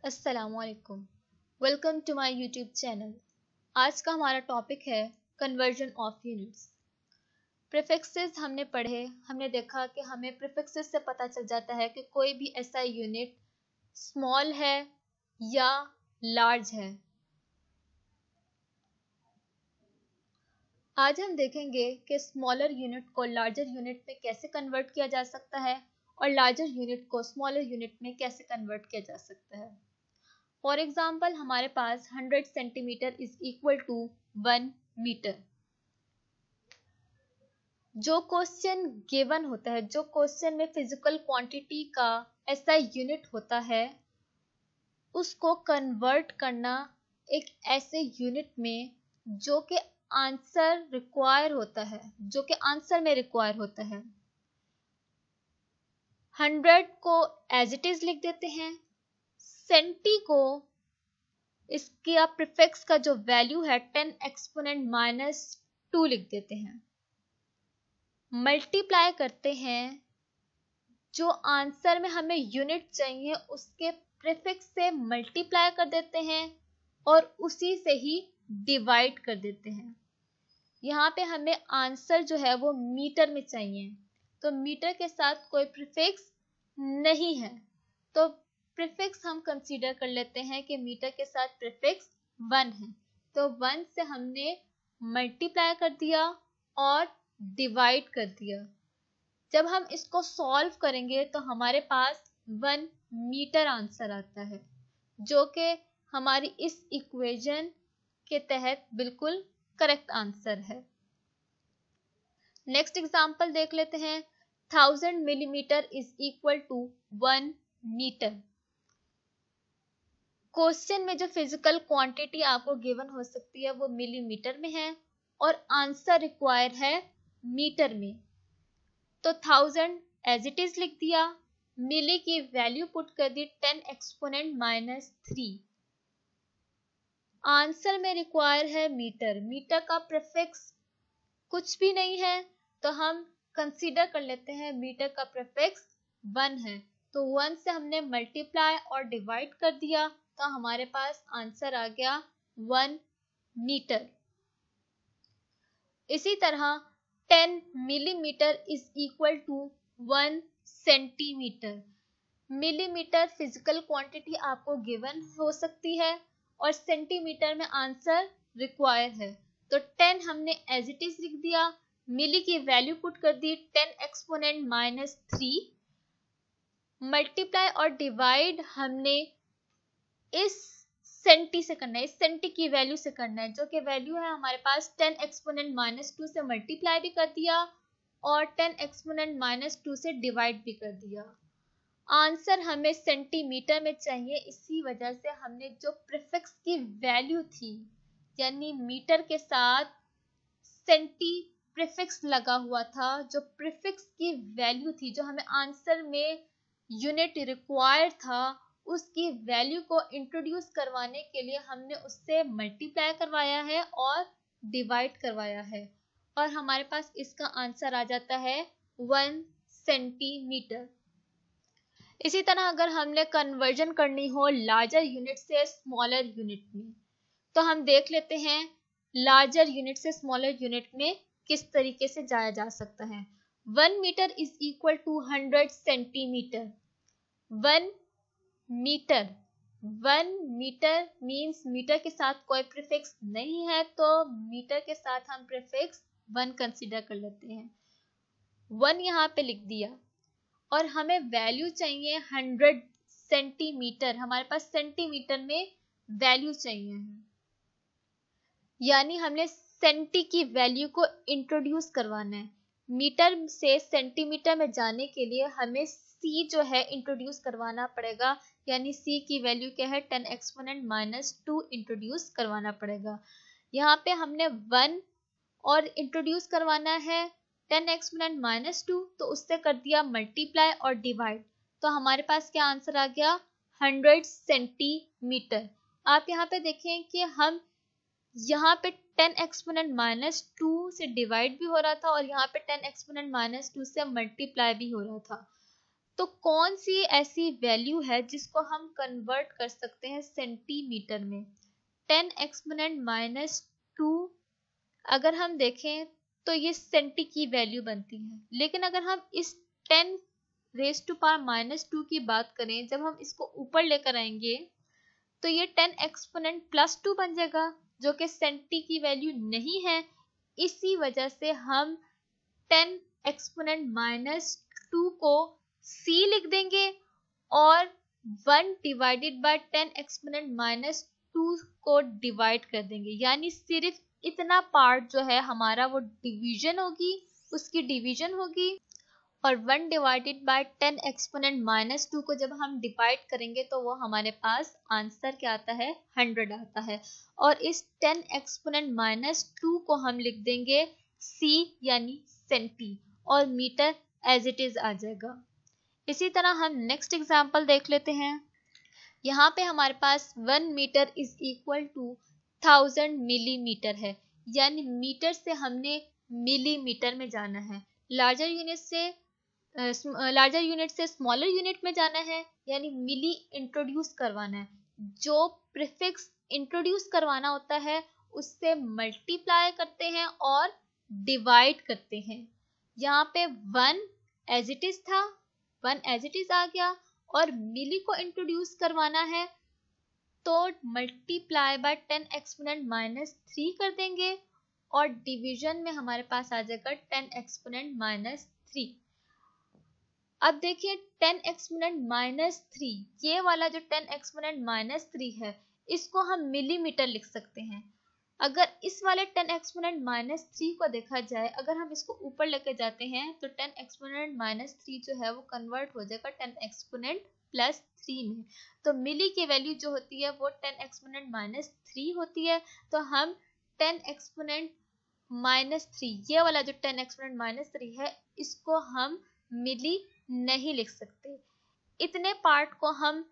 अस्सलामुअलैकुम। Welcome to my YouTube channel. आज का हमारा टॉपिक है कन्वर्जन ऑफ यूनिट्स। प्रीफिक्सेस हमने पढ़े, हमने देखा कि हमें प्रीफिक्सेस से पता चल जाता है कि कोई भी ऐसा यूनिट स्मॉल है या लार्ज है। आज हम देखेंगे कि स्मॉलर यूनिट को लार्जर यूनिट में कैसे कन्वर्ट किया जा सकता है और लार्जर यूनिट को स्मॉलर यूनिट में कैसे कन्वर्ट किया जा सकता है। फॉर एग्जाम्पल, हमारे पास 100 centimetre is equal to 1 metre. जो क्वेश्चन गिवन होता है, जो क्वेश्चन में फिजिकल क्वांटिटी का ऐसा यूनिट होता है, उसको कन्वर्ट करना एक ऐसे यूनिट में जो कि आंसर रिक्वायर होता है, जो कि आंसर में रिक्वायर होता है। 100 को एज इट इज लिख देते हैं, सेंटी को इसके प्रीफिक्स का जो वैल्यू है 10 एक्सपोनेंट माइनस 2 लिख देते हैं। मल्टीप्लाई करते हैं, जो आंसर में हमें यूनिट चाहिए उसके प्रीफिक्स से मल्टीप्लाई कर देते हैं और उसी से ही डिवाइड कर देते हैं। यहाँ पे हमें आंसर जो है वो मीटर में चाहिए, तो मीटर के साथ कोई प्रीफिक्स नहीं है, तो प्रीफिक्स हम कंसीडर कर लेते हैं कि मीटर के साथ प्रीफिक्स 1 है, तो 1 से हमने मल्टीप्लाई कर दिया और डिवाइड कर दिया। जब हम इसको सॉल्व करेंगे तो हमारे पास 1 मीटर आंसर आता है, जो कि हमारी इस इक्वेशन के तहत बिल्कुल करेक्ट आंसर है। नेक्स्ट एग्जांपल देख लेते हैं। 1000 millimetre is equal to 1 metre. Question में जो फिजिकल क्वांटिटी आपको गिवन हो सकती है वो मिलीमीटर में है और आंसर रिक्वायर है मीटर में, तो 1000 एज इट इज लिख दिया, मिली की वैल्यू पुट कर दी 10 एक्सपोनेंट माइनस 3। आंसर में रिक्वायर है मीटर, मीटर का प्रीफिक्स कुछ भी नहीं है, तो हम कंसीडर कर लेते हैं मीटर का प्रीफिक्स 1 है, तो 1 से हमने मल्टीप्लाई और डिवाइड कर दिया, तो हमारे पास आंसर आ गया 1 मीटर। इसी तरह 10 millimetre is equal to 1 centimetre. Millimetre physical quantity आपको गिवन हो सकती है और सेंटीमीटर में आंसर रिक्वायर है, तो 10 हमने एज इट इज लिख दिया, मिली की वैल्यू पुट कर दी 10 एक्सपोनेंट माइनस 3, मल्टीप्लाई और डिवाइड हमने इस सेंटी से करना है, इस सेंटी की वैल्यू से करना है, जो कि वैल्यू है हमारे पास 10 एक्सपोनेंट माइनस 2 से मल्टीप्लाई भी कर दिया और 10 एक्सपोनेंट माइनस 2 से डिवाइड भी कर दिया। आंसर हमें सेंटीमीटर में चाहिए, इसी वजह से हमने जो प्रीफिक्स की वैल्यू थी, यानी मीटर के साथ सेंटी प्रीफिक्स लगा हुआ था, जो प्रीफिक्स की वैल्यू थी, जो हमें आंसर में यूनिट रिक्वायर्ड था, उसकी वैल्यू को इंट्रोड्यूस करवाने के लिए हमने उससे मल्टीप्लाई करवाया है और डिवाइड करवाया है, और हमारे पास इसका आंसर आ जाता है 1 सेंटीमीटर। इसी तरह अगर हमने कन्वर्जन करनी हो लार्जर यूनिट से स्मॉलर यूनिट में, तो हम देख लेते हैं लार्जर यूनिट से स्मॉलर यूनिट में किस तरीके से जाया जा सकता है। 1 metre is equal to 100 centimetre. 1 metre means metre के साथ कोई प्रीफिक्स नहीं है, तो मीटर के साथ हम प्रीफिक्स 1 कंसीडर कर लेते हैं। 1 यहाँ पे लिख दिया और हमें वैल्यू चाहिए 100 सेंटीमीटर, हमारे पास सेंटीमीटर में वैल्यू चाहिए, यानी हमने सेंटी की वैल्यू को इंट्रोड्यूस करवाना है। मीटर से सेंटीमीटर में जाने के लिए हमें सी जो है इंट्रोड्यूस करवाना पड़ेगा, यानी सी की वैल्यू क्या है 10 एक्सपोनेंट माइनस 2 इंट्रोड्यूस करवाना पड़ेगा। यहाँ पे हमने 1 और इंट्रोड्यूस करवाना है 10 एक्सपोनेंट माइनस 2, तो उससे कर दिया मल्टीप्लाई और डिवाइड, तो हमारे पास क्या आंसर आ गया 100 सेंटीमीटर। आप यहाँ पे देखें कि हम यहाँ पे 10 एक्सपोनेंट माइनस 2 से डिवाइड भी हो रहा था और यहाँ पे 10 एक्सपोनेंट माइनस 2 से मल्टीप्लाई भी हो रहा था, तो कौन सी ऐसी वैल्यू है जिसको हम कन्वर्ट कर सकते हैं सेंटीमीटर में? 10 एक्सपोनेंट माइनस 2 अगर हम देखें तो ये सेंटी की वैल्यू बनती है, लेकिन अगर हम इस 10 रेज टू पावर माइनस 2 की बात करें, जब हम इसको ऊपर लेकर आएंगे तो ये 10 एक्सपोनेंट प्लस 2 बन जाएगा, जो कि सेंटी की वैल्यू नहीं है। इसी वजह से हम 10 एक्सपोनेंट माइनस 2 को c लिख देंगे और 1 डिवाइडेड बाय 10 एक्सपोनेंट माइनस 2 को डिवाइड कर देंगे, यानी सिर्फ इतना पार्ट जो है हमारा वो डिवीजन होगी, उसकी डिवीजन होगी। और 1 डिवाइडेड बाय 10 एक्सपोनेंट माइनस 2 को जब हम डिवाइड करेंगे तो वो हमारे पास आंसर क्या आता है? 100 आता है। और इस 10 एक्सपोनेंट माइनस 2 को हम लिख देंगे c यानी सेंटी, और मीटर एज इट इज आ जाएगा। इसी तरह हम नेक्स्ट एग्जांपल देख लेते हैं। यहाँ पे हमारे पास 1 metre is equal to 1000 millimetre है, यानी मीटर से हमने मिलीमीटर में जाना है। लार्जर यूनिट से स्मॉलर यूनिट में जाना है, यानी मिली इंट्रोड्यूस करवाना है। जो प्रीफिक्स इंट्रोड्यूस करवाना होता है उससे मल्टीप्लाई करते हैं और डिवाइड करते हैं। यहाँ पे 1 एज इट इज था, 1 एज इट इज आ गया, और मिली को इंट्रोड्यूस करवाना है तो मल्टीप्लाई बाय 10 एक्सपोनेंट माइनस 3 कर देंगे, और डिवीजन में हमारे पास आ जाएगा 10 एक्सपोनेंट माइनस 3। अब देखिए 10 एक्सपोनेंट माइनस 3, ये वाला जो 10 एक्सपोनेंट माइनस 3 है इसको हम मिलीमीटर लिख सकते हैं। अगर इस वाले 10 एक्सपोनेंट माइनस 3 को देखा जाए, अगर हम इसको ऊपर लेके जाते हैं तो 10 एक्सपोनेंट माइनस 3 जो है वो कन्वर्ट हो जाएगा 10 एक्सपोनेंट प्लस 3 में। तो मिली की वैल्यू जो होती है वो 10 एक्सपोनेंट माइनस 3 होती है। तो हम 10 एक्सपोनेंट माइनस 3, ये वाला जो 10 एक्सपोनेंट माइनस 3 है इसको हम मिली नहीं लिख सकते। इतने पार्ट को हम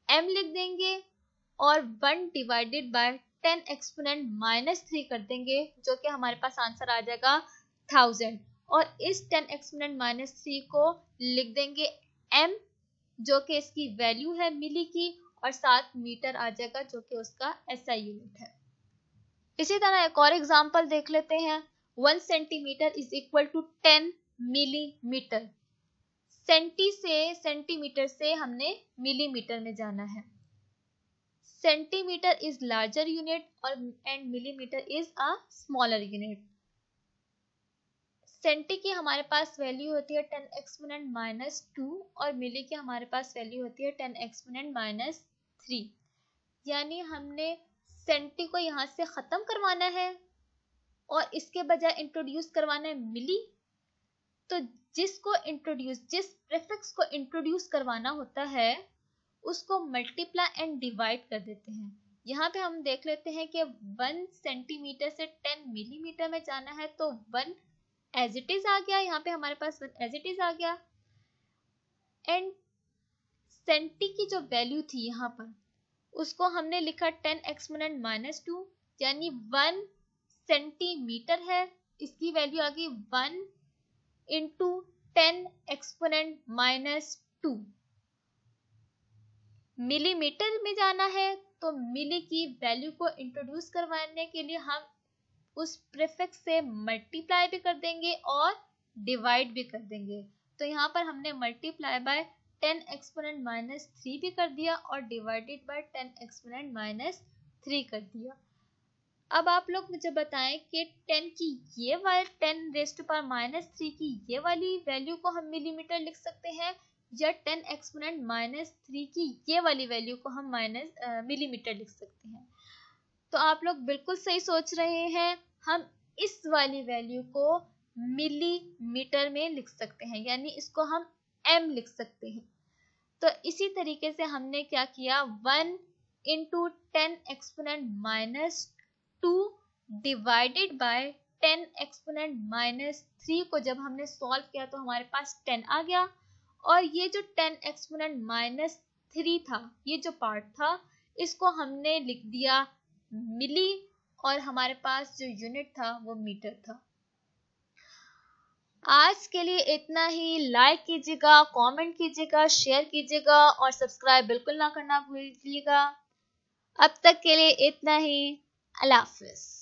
m लिख देंगे और 1 डिवाइडेड बाय 10 एक्सपोनेंट माइनस 3 कर देंगे, जो कि हमारे पास आंसर आ जाएगा 1000। और इस 10 एक्सपोनेंट माइनस 3 को लिख देंगे m, जो कि इसकी वैल्यू है मिली की, और साथ मीटर आ जाएगा जो कि उसका SI यूनिट है। इसी तरह एक और एग्जांपल देख लेते हैं। 1 centimetre is equal to 10 millimetre. Centimetre से हमने मिलीमीटर में जाना है। सेंटीमीटर इज लार्जर यूनिट और and millimetre is a smaller unit. Centi की हमारे पास वैल्यू होती है 10 एक्सपोनेंट माइनस 2 और मिली की हमारे पास वैल्यू होती है 10 एक्सपोनेंट माइनस 3। यानी हमने सेंटी को यहाँ से खत्म करवाना है और इसके बजाय इंट्रोड्यूस करवाना है मिली। तो जिस प्रीफिक्स को इंट्रोड्यूस करवाना होता है उसको मल्टीप्लाई एंड डिवाइड कर देते हैं। यहाँ पे हम देख लेते हैं कि 1 सेंटीमीटर से 10 मिलीमीटर में जाना है, तो 1 एज इट इज आ गया, यहाँ पे हमारे पास 1 एज इट इज आ गया। एंड सेंटी की जो वैल्यू थी यहाँ पर उसको हमने लिखा 10 एक्सपोनेंट माइनस 2, यानी 1 सेंटीमीटर है, इसकी वैल्यू आ गई 1 इंटू 10 एक्सपोनेंट माइनस 2। मिलीमीटर में जाना है तो मिली की वैल्यू को इंट्रोड्यूस करवाने के लिए हम उस प्रीफिक्स से मल्टीप्लाई भी कर देंगे और डिवाइड भी कर देंगे। तो यहाँ पर हमने मल्टीप्लाई बाय 10 एक्सपोनेंट माइनस 3 भी कर दिया और डिवाइडेड बाय 10 एक्सपोनेंट माइनस 3 कर दिया। अब आप लोग मुझे बताएं कि 10 की ये वाली 10 रेज़ टू पावर माइनस 3 की ये वाली वैल्यू को हम मिलीमीटर लिख सकते हैं या 10 एक्सपोनेंट माइनस 3 की ये वाली वैल्यू को हम मिलीमीटर लिख सकते हैं। तो आप लोग बिल्कुल सही सोच रहे हैं, हम इस वाली वैल्यू को मिलीमीटर में लिख सकते हैं, यानी इसको हम m लिख सकते हैं। तो इसी तरीके से हमने क्या किया, 1 into 10 exponent minus 2 divided by 10 exponent minus 3 को जब हमने सॉल्व किया तो हमारे पास 10 आ गया। और ये जो 10 एक्सपोनेंट माइनस 3 था, ये जो पार्ट था, इसको हमने लिख दिया मिली और हमारे पास जो यूनिट था वो मीटर था। आज के लिए इतना ही। लाइक कीजिएगा, कमेंट कीजिएगा, शेयर कीजिएगा और सब्सक्राइब बिल्कुल ना करना भूलिएगा। अब तक के लिए इतना ही। अल्लाह हाफिज।